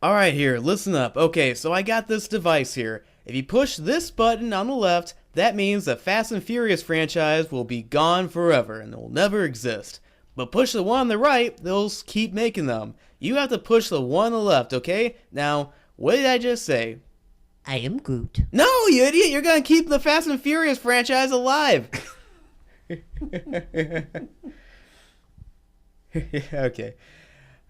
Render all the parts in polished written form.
Alright, here, listen up. Okay, so I got this device here. If you push this button on the left, that means the Fast and Furious franchise will be gone forever and will never exist. But push the one on the right, they'll keep making them. You have to push the one on the left, okay? Now, what did I just say? I am Groot. No, you idiot! You're gonna keep the Fast and Furious franchise alive! Okay.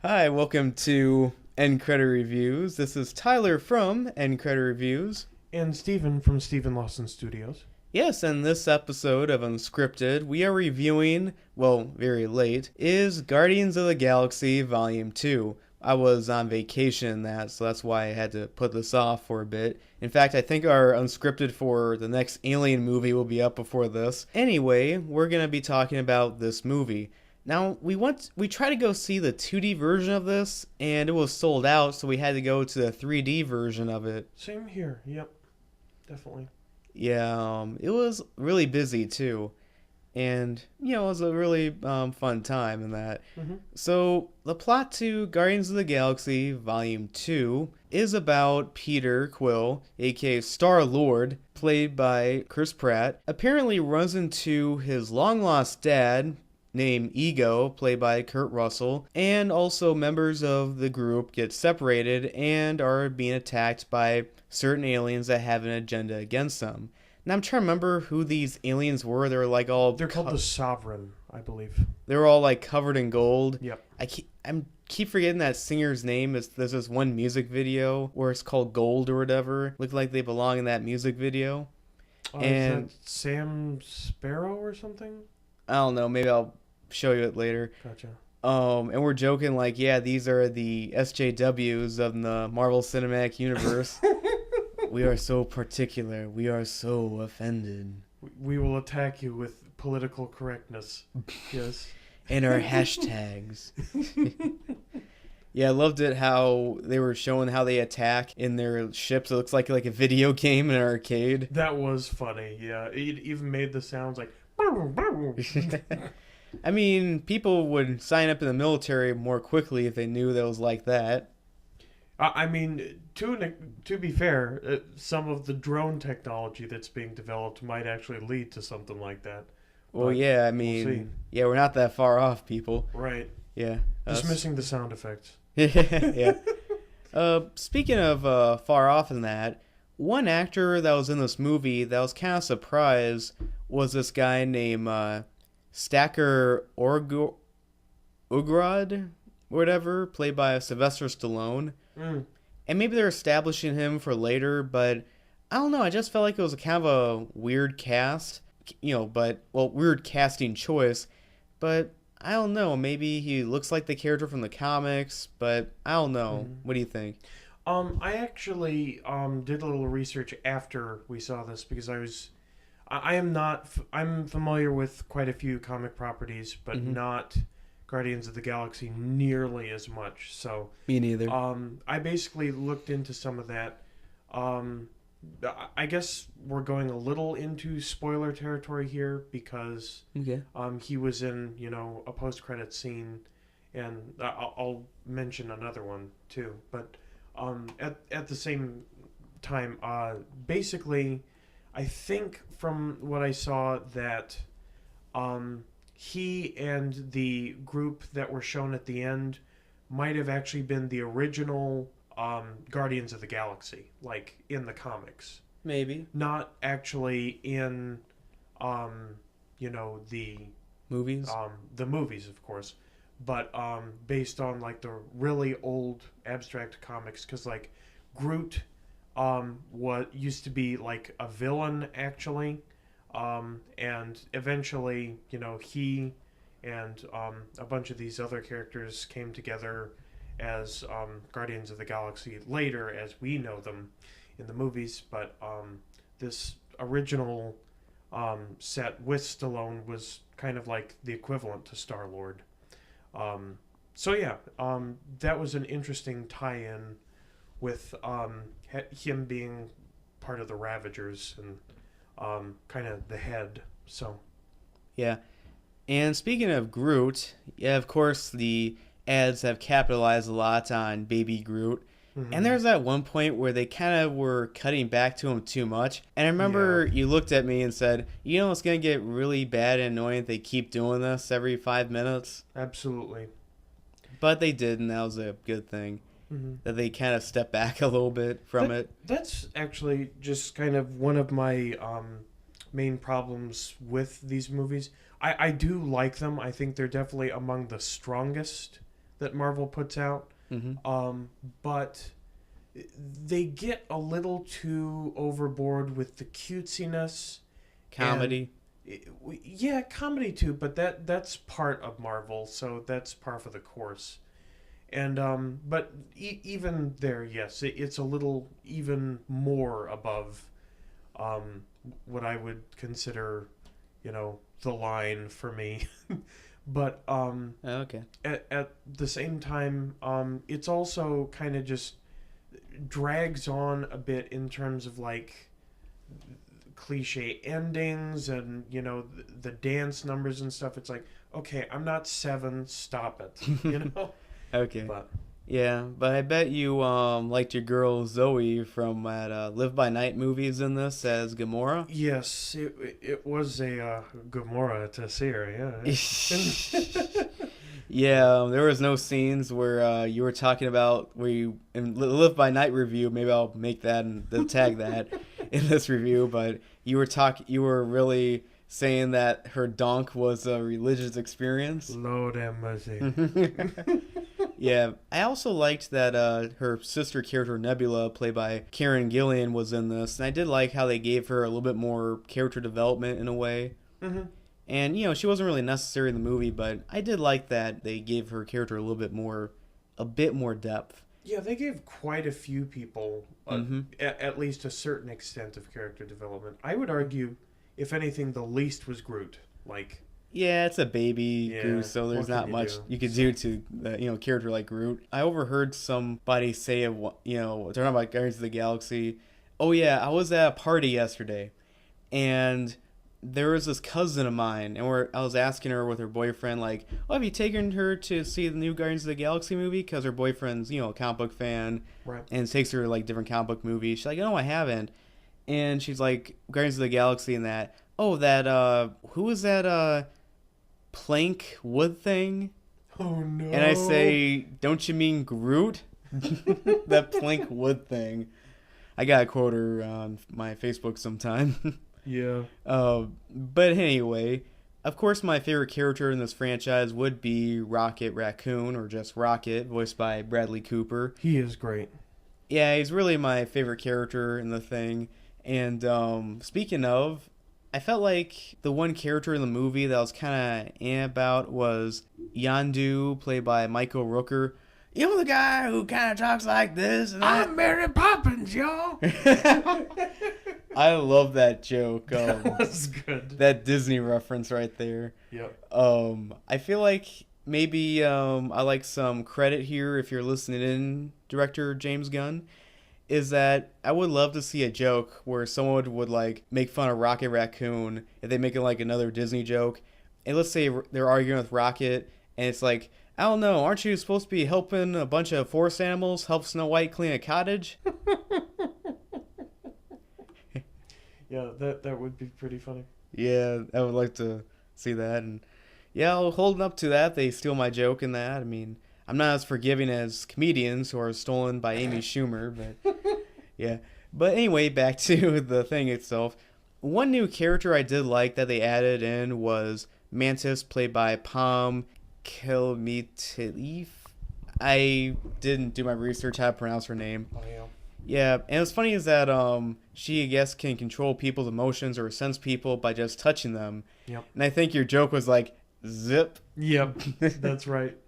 Hi, welcome to End Credit Reviews. This is Tyler from End Credit Reviews. And Steven from Steven Lawson Studios. Yes, and this episode of Unscripted, we are reviewing, well, very late, is Guardians of the Galaxy Volume 2. I was on vacation in that, so that's why I had to put this off for a bit. In fact, I think our Unscripted for the next Alien movie will be up before this. Anyway, we're going to be talking about this movie. Now, we tried to go see the 2D version of this, and it was sold out, so we had to go to the 3D version of it. Same here. Yep. Definitely. Yeah, it was really busy, too. And, it was a really fun time in that. Mm-hmm. So, the plot to Guardians of the Galaxy Volume 2 is about Peter Quill, aka Star-Lord, played by Chris Pratt, apparently runs into his long-lost dad, named Ego, played by Kurt Russell, and also members of the group get separated and are being attacked by certain aliens that have an agenda against them. Now I'm trying to remember who these aliens were. They were like all... They're called the Sovereign, I believe. They were all like covered in gold. Yep. I keep forgetting that singer's name. There's this one music video where it's called Gold or whatever. Look like they belong in that music video. And is that Sam Sparrow or something? I don't know. Maybe I'll show you it later. Gotcha. And we're joking like, yeah, these are the SJWs of the Marvel Cinematic Universe. We are so particular. We are so offended. We will attack you with political correctness. Yes. And our hashtags. Yeah, I loved it how they were showing how they attack in their ships. It looks like a video game in an arcade. That was funny, yeah. It even made the sounds like... I mean, people would sign up in the military more quickly if they knew that it was like that. I mean, to be fair, some of the drone technology that's being developed might actually lead to something like that. Well, yeah, I mean, yeah, we're not that far off, people. Right. Yeah. Just missing the sound effects. Yeah. Speaking of far off in that, one actor that was in this movie that was kind of surprised was this guy named Stacker Ugrad, whatever, played by Sylvester Stallone. Mm. And maybe they're establishing him for later, but I don't know. I just felt like it was a kind of a weird cast, weird casting choice. But I don't know. Maybe he looks like the character from the comics, but I don't know. Mm. What do you think? I actually did a little research after we saw this because I'm familiar with quite a few comic properties, but mm-hmm. not Guardians of the Galaxy nearly as much. So me neither. I basically looked into some of that. I guess we're going a little into spoiler territory here because he was in a post-credit scene, and I'll mention another one too. But at the same time, basically, I think from what I saw that he and the group that were shown at the end might have actually been the original Guardians of the Galaxy, like in the comics. Maybe. Not actually in, the movies. The movies, of course, but based on like the really old abstract comics, because like Groot, what used to be like a villain actually. And eventually, he and a bunch of these other characters came together as Guardians of the Galaxy later, as we know them in the movies. But this original set with Stallone was kind of like the equivalent to Star-Lord. That was an interesting tie-in with him being part of the Ravagers and kind of the head. So yeah. And speaking of Groot, yeah, of course the ads have capitalized a lot on Baby Groot. And there's that one point where they kind of were cutting back to him too much. And I remember you looked at me and said, you know, it's going to get really bad and annoying if they keep doing this every 5 minutes. Absolutely. But they did, and that was a good thing. That they kind of stepped back a little bit from it. That's actually just kind of one of my main problems with these movies. I do like them. I think they're definitely among the strongest that Marvel puts out. But they get a little too overboard with the cutesiness. Comedy. Yeah, comedy too, but that's part of Marvel, so that's par for the course. And but even there, yes, it's a little even more above what I would consider, you know, the line for me. But okay. At the same time, it's also kind of just drags on a bit in terms of like cliche endings and, you know, the dance numbers and stuff. It's like, okay, I'm not 7, stop it, you know. Okay. But but I bet you liked your girl Zoe from that Live by Night movies in this as Gamora. yes, it was a Gamora to see her, yeah. Yeah, there was no scenes where you were talking about where you in Live by Night review. Maybe I'll make that and tag that in this review. But you were really saying that her donk was a religious experience. Lord have mercy. Yeah, I also liked that her sister character Nebula, played by Karen Gillan, was in this, and I did like how they gave her a little bit more character development in a way. And, you know, she wasn't really necessary in the movie, but I did like that they gave her character a bit more depth. Yeah, they gave quite a few people at least a certain extent of character development. I would argue, if anything, the least was Groot. Like, yeah, it's a baby goose, so there's not much you could do to a character like Groot. I overheard somebody say, they're talking about Guardians of the Galaxy. Oh yeah, I was at a party yesterday, and there was this cousin of mine, and I was asking her with her boyfriend, like, oh, have you taken her to see the new Guardians of the Galaxy movie? Because her boyfriend's, a comic book fan, right, and takes her to, like, different comic book movies. She's like, no, I haven't. And she's like, Guardians of the Galaxy and that. Oh, that, who was that, plank wood thing? Oh, no. And I say, don't you mean Groot? That plank wood thing. I gotta quote her on my Facebook sometime. Yeah. But anyway, of course my favorite character in this franchise would be Rocket Raccoon, or just Rocket, voiced by Bradley Cooper. He is great. Yeah, he's really my favorite character in the thing. And speaking of, I felt like the one character in the movie that I was kind of about was Yondu, played by Michael Rooker. You know, the guy who kind of talks like this. And I'm Mary Poppins, y'all. I love that joke. That was good. That Disney reference right there. Yep. I feel like maybe I like some credit here if you're listening in, director James Gunn, is that I would love to see a joke where someone would like make fun of Rocket Raccoon if they make it like another Disney joke. And let's say they're arguing with Rocket and it's like, I don't know, aren't you supposed to be helping a bunch of forest animals help Snow White clean a cottage? Yeah, that would be pretty funny. Yeah, I would like to see that. And yeah, holding up to that, they steal my joke in that. I mean, I'm not as forgiving as comedians who are stolen by Amy Schumer, but yeah. But anyway, back to the thing itself. One new character I did like that they added in was Mantis, played by Pom Kelmetilif. I didn't do my research how to pronounce her name. Oh, yeah. Yeah, and what's funny is that she, I guess, can control people's emotions or sense people by just touching them. Yep. And I think your joke was like, zip. Yep, that's right.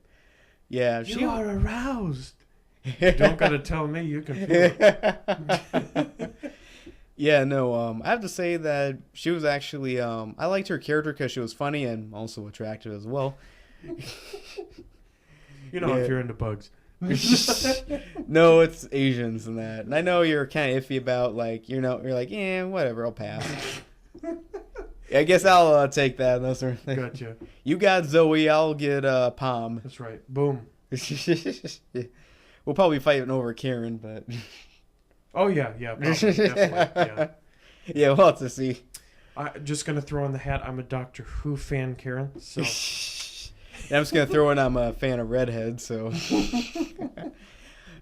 Yeah. You are aroused. Don't gotta tell me, you can feel it. Yeah, no, I have to say that she was actually, I liked her character because she was funny and also attractive as well. You know, if you're into bugs. No, it's Asians and that. And I know you're kind of iffy about, like, you're like, yeah, whatever, I'll pass. I guess I'll take that and that sort of thing. Gotcha. You got Zoe, I'll get Pom. That's right. Boom. We'll probably fight over Karen, but Oh yeah, probably, definitely, yeah. yeah, we'll have to see. I'm just gonna throw in the hat. I'm a Doctor Who fan, Karen. So And I'm just gonna throw in I'm a fan of redheads, so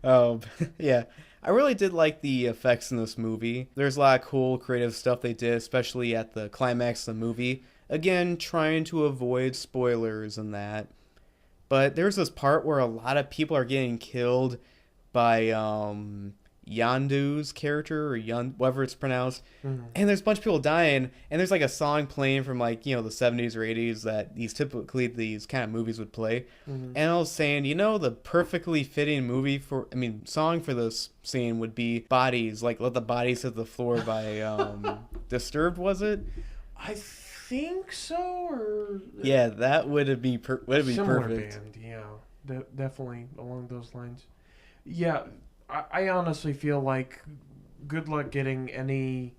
um, yeah. I really did like the effects in this movie. There's a lot of cool creative stuff they did, especially at the climax of the movie. Again, trying to avoid spoilers and that. But there's this part where a lot of people are getting killed by Yandu's character, or whatever it's pronounced. Mhm. And there's a bunch of people dying, and there's like a song playing from like, the 70s or 80s that these kind of movies would play. Mhm. And I was saying, the perfectly fitting song for this scene would be Bodies, like Let the Bodies Hit the Floor by Disturbed, was it? I think so, or Yeah, that would be similar perfect. band. Yeah, definitely along those lines. Yeah, I honestly feel like good luck getting any,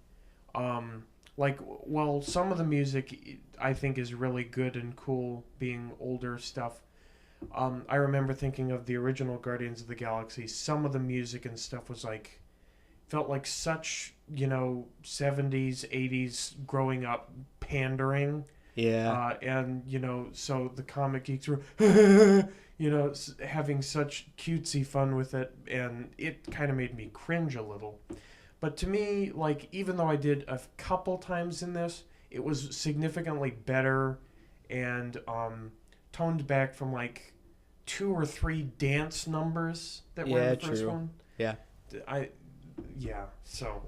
some of the music I think is really good and cool, being older stuff. I remember thinking of the original Guardians of the Galaxy. Some of the music and stuff was like, felt like such, 70s, 80s growing up pandering. Yeah. So the comic geeks were, having such cutesy fun with it, and it kind of made me cringe a little. But to me, like, even though I did a couple times in this, it was significantly better and toned back from like 2 or 3 dance numbers that were in the first true. one. Yeah. So.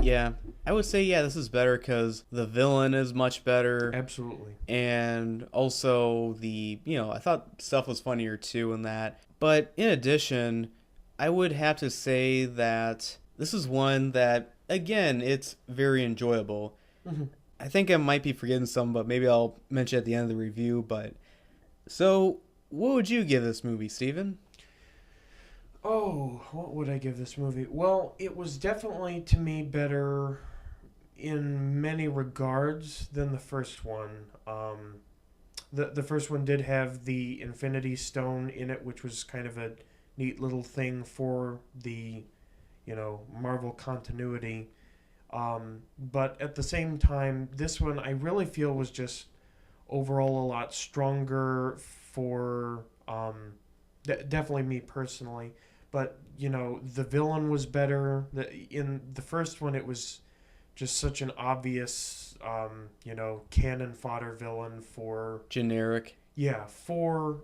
Yeah, I would say, this is better because the villain is much better. Absolutely. And also I thought stuff was funnier too in that. But in addition, I would have to say that this is one that, again, it's very enjoyable. Mm-hmm. I think I might be forgetting some, but maybe I'll mention at the end of the review. So, what would you give this movie, Steven? Oh, what would I give this movie? Well, it was definitely, to me, better in many regards than the first one. The first one did have the Infinity Stone in it, which was kind of a neat little thing for the, Marvel continuity. But at the same time, this one I really feel was just overall a lot stronger for definitely me personally. But, the villain was better. In the first one, it was just such an obvious, cannon fodder villain for... Generic. Yeah, for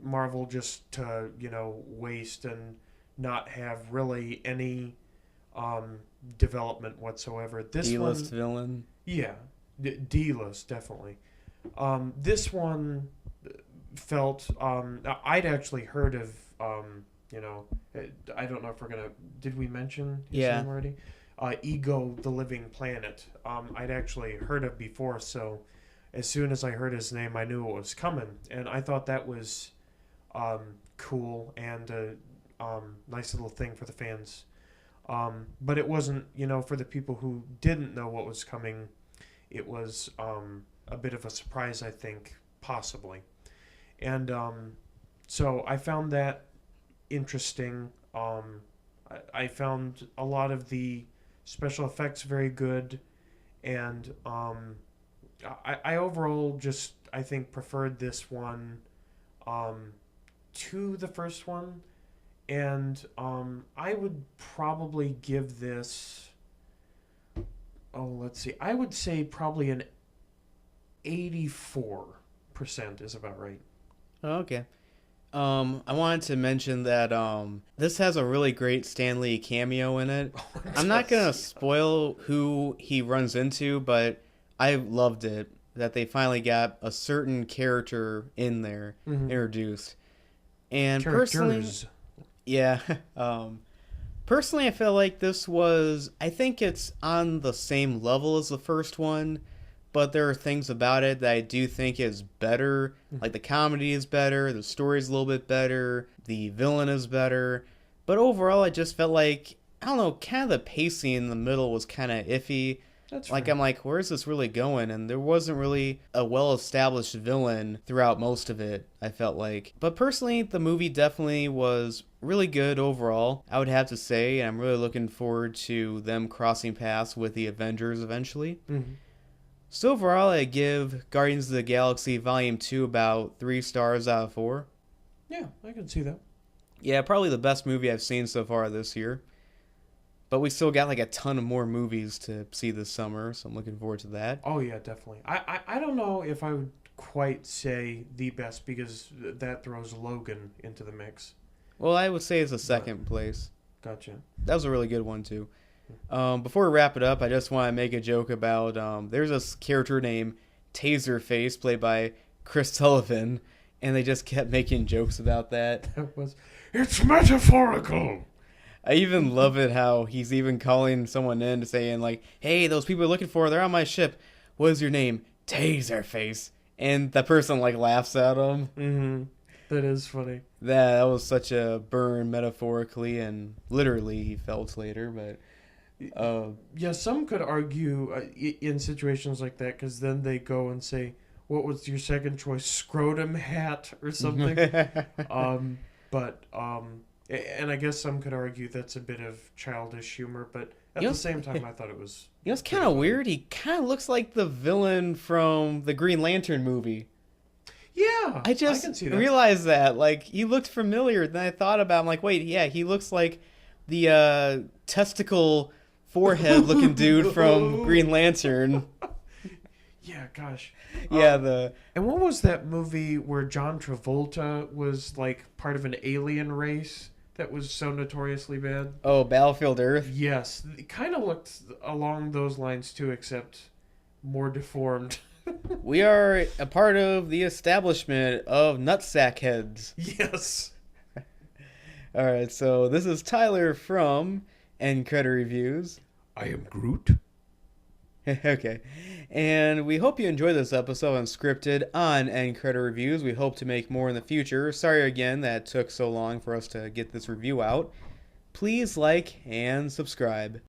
Marvel just to, waste and not have really any development whatsoever. This D-list one, villain. Yeah, D-list, definitely. This one felt... I'd actually heard of... I don't know if we're gonna. Did we mention his name already? Ego, the Living Planet. I'd actually heard of before, so as soon as I heard his name, I knew it was coming, and I thought that was cool and a nice little thing for the fans. But it wasn't, for the people who didn't know what was coming. It was a bit of a surprise, I think, possibly, and so I found that interesting. I found a lot of the special effects very good, and I overall just, I think, preferred this one to the first one, and I would probably give this, let's see, I would say probably an 84% is about right. Oh, okay. I wanted to mention that this has a really great Stan Lee cameo in it. I'm not gonna spoil who he runs into, but I loved it that they finally got a certain character in there introduced. And personally, personally, I feel like I think it's on the same level as the first one. But there are things about it that I do think is better. Like the comedy is better, the story is a little bit better, the villain is better. But overall, I just felt like, I don't know, kind of the pacing in the middle was kind of iffy. That's Like, fair. I'm like, where is this really going? And there wasn't really a well-established villain throughout most of it, I felt like. But personally, the movie definitely was really good overall, I would have to say. And I'm really looking forward to them crossing paths with the Avengers eventually. Mm-hmm. So overall, I give Guardians of the Galaxy Volume 2 about 3 stars out of 4. Yeah, I can see that. Yeah, probably the best movie I've seen so far this year. But we still got like a ton of more movies to see this summer, so I'm looking forward to that. Oh yeah, definitely. I don't know if I would quite say the best because that throws Logan into the mix. Well, I would say it's a second place. Gotcha. That was a really good one too. Before we wrap it up, I just want to make a joke about there's this character named Taserface played by Chris Sullivan, and they just kept making jokes about that. It's metaphorical. I even love it how he's even calling someone in to saying like, "Hey, those people are looking for, they're on my ship. What is your name? Taserface." And the person like laughs at him. Mm-hmm. That is funny. That was such a burn metaphorically and literally he felt later, but Yeah, some could argue in situations like that because then they go and say, "What was your second choice? Scrotum hat or something?" And I guess some could argue that's a bit of childish humor, but at the same time, I thought it was. You know, it's kind of weird. He kind of looks like the villain from the Green Lantern movie. Yeah, I can see that. realized that. Like, he looked familiar. Then I thought about him, like, wait, yeah, he looks like the testicle forehead-looking dude from Green Lantern. Yeah, gosh. Yeah, And what was that movie where John Travolta was, like, part of an alien race that was so notoriously bad? Oh, Battlefield Earth? Yes. It kind of looked along those lines, too, except more deformed. We are a part of the establishment of nutsack heads. Yes. All right, so this is Tyler from End Credit Reviews. I am Groot. Okay, and we hope you enjoyed this episode Unscripted on End Credit Reviews. We hope to make more in the future. Sorry again that it took so long for us to get this review out. Please like and subscribe.